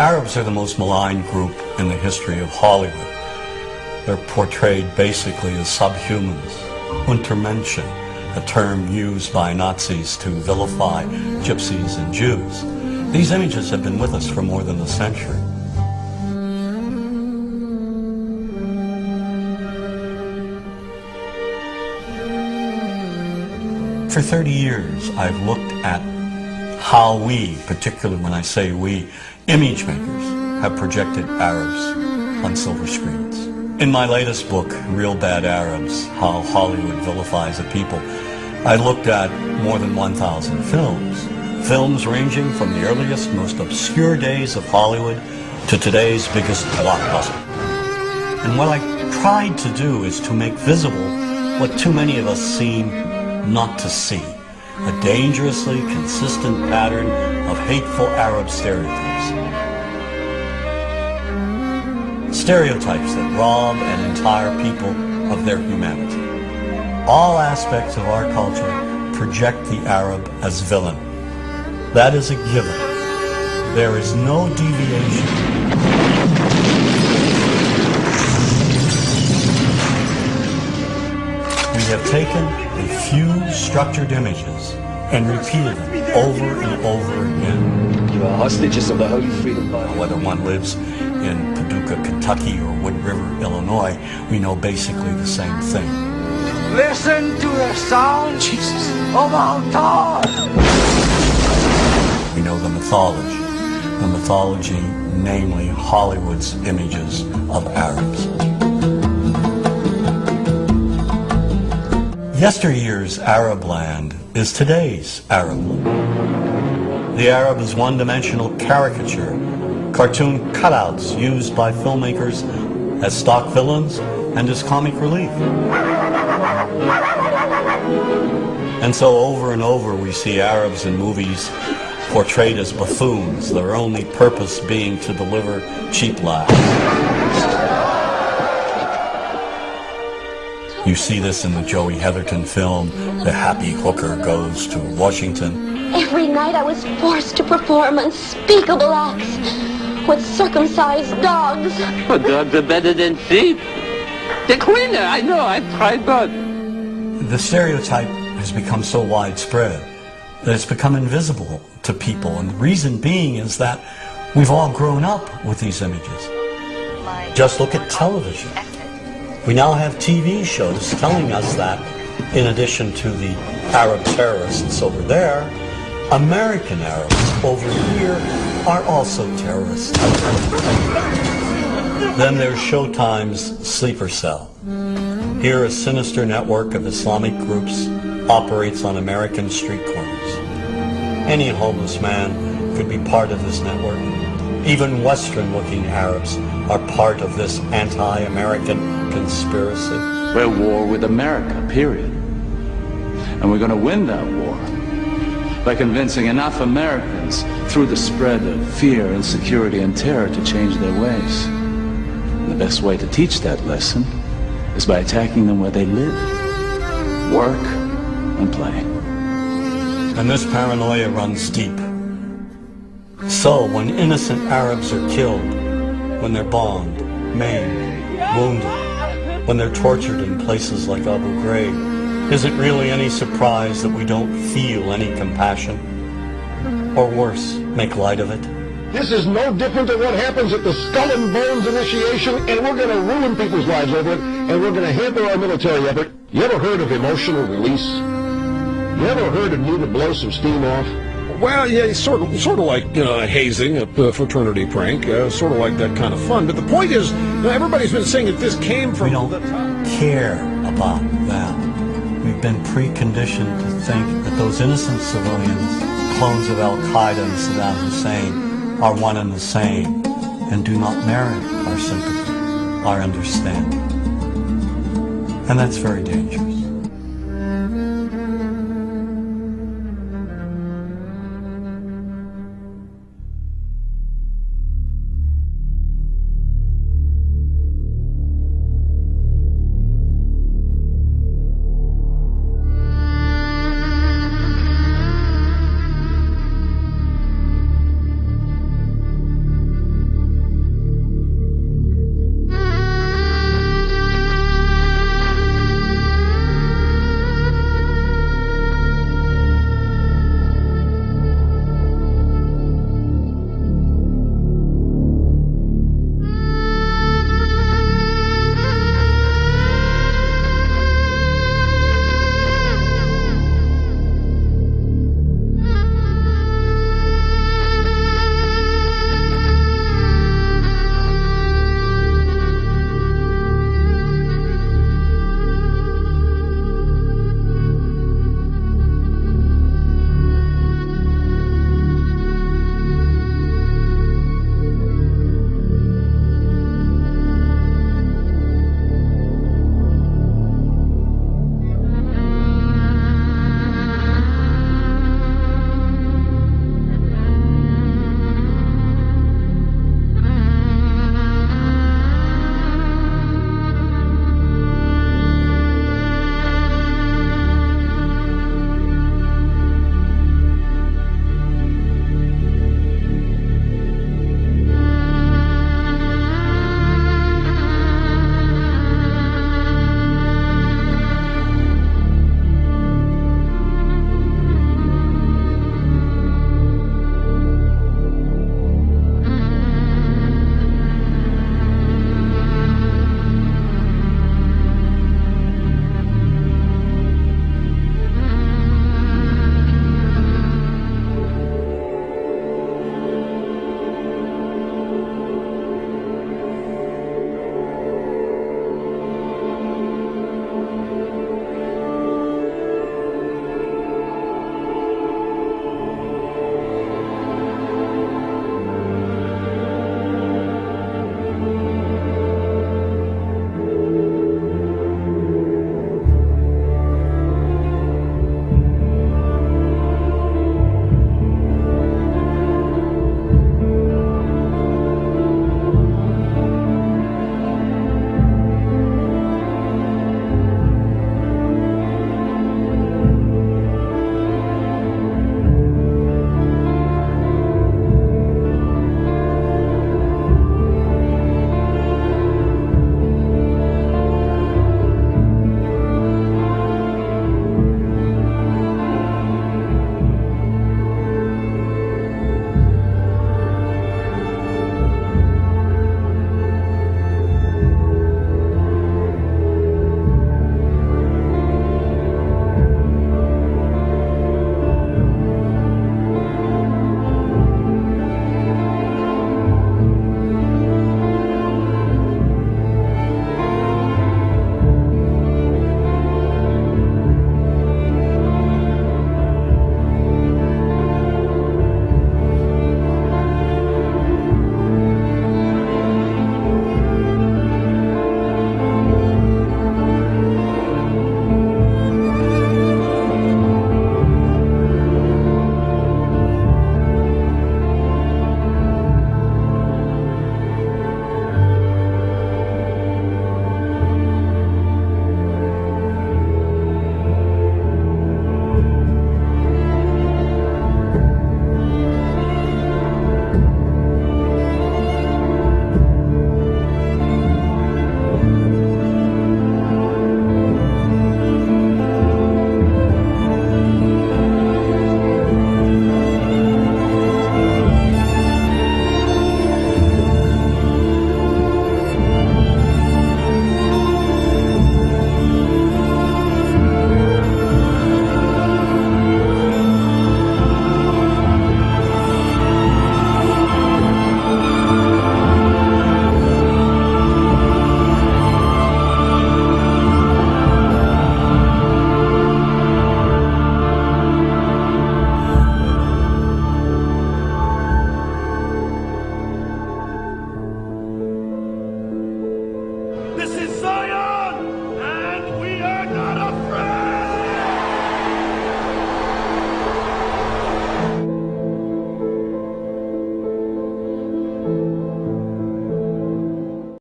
Arabs are the most maligned group in the history of Hollywood. They're portrayed basically as subhumans. Untermenschen, a term used by Nazis to vilify gypsies and Jews. These images have been with us for more than a century. For 30 years, I've looked at how we, particularly when I say we, image makers, have projected Arabs on silver screens. In my latest book, Real Bad Arabs, How Hollywood Vilifies a People, I looked at more than 1,000 films. Films ranging from the earliest, most obscure days of Hollywood to today's biggest blockbuster. And what I tried to do is to make visible what too many of us seem not to see. A dangerously consistent pattern of hateful Arab stereotypes. Stereotypes that rob an entire people of their humanity. All aspects of our culture project the Arab as villain. That is a given. There is no deviation. We have taken a few structured images and repeated them over and over again. You are hostages of the Holy Freedom Party. Whether one lives in Paducah, Kentucky or Wood River, Illinois, we know basically the same thing. Listen to the sound of our God. We know the mythology, namely Hollywood's images of Arabs. Yesteryear's Arab land is today's Arab land. The Arab is one-dimensional caricature, cartoon cutouts used by filmmakers as stock villains and as comic relief. And so over and over we see Arabs in movies portrayed as buffoons, their only purpose being to deliver cheap laughs. You see this in the Joey Heatherton film, The Happy Hooker Goes to Washington. Every night I was forced to perform unspeakable acts with circumcised dogs. Oh, dogs are better than sheep. They're cleaner, I know, I've tried both. The stereotype has become so widespread that it's become invisible to people, and the reason being is that we've all grown up with these images. Just look at television. We now have TV shows telling us that, in addition to the Arab terrorists over there, American Arabs over here are also terrorists. Then there's Showtime's Sleeper Cell. Here, a sinister network of Islamic groups operates on American street corners. Any homeless man could be part of this network. Even Western-looking Arabs are part of this anti-American conspiracy. We're at war with America, period. And we're going to win that war by convincing enough Americans through the spread of fear, insecurity, and terror to change their ways. And the best way to teach that lesson is by attacking them where they live, work, and play. And this paranoia runs deep. So when innocent Arabs are killed, when they're bombed, maimed, wounded, when they're tortured in places like Abu Ghraib, is it really any surprise that we don't feel any compassion? Or worse, make light of it? This is no different than what happens at the Skull and Bones initiation, and we're going to ruin people's lives over it, and we're going to hamper our military effort. You ever heard of emotional release? You ever heard of need to blow some steam off? Well, yeah, sort of like hazing, a fraternity prank, sort of like that kind of fun. But the point is, everybody's been saying that this came from... We don't care about them. We've been preconditioned to think that those innocent civilians, clones of Al-Qaeda and Saddam Hussein, are one and the same and do not merit our sympathy, our understanding. And that's very dangerous.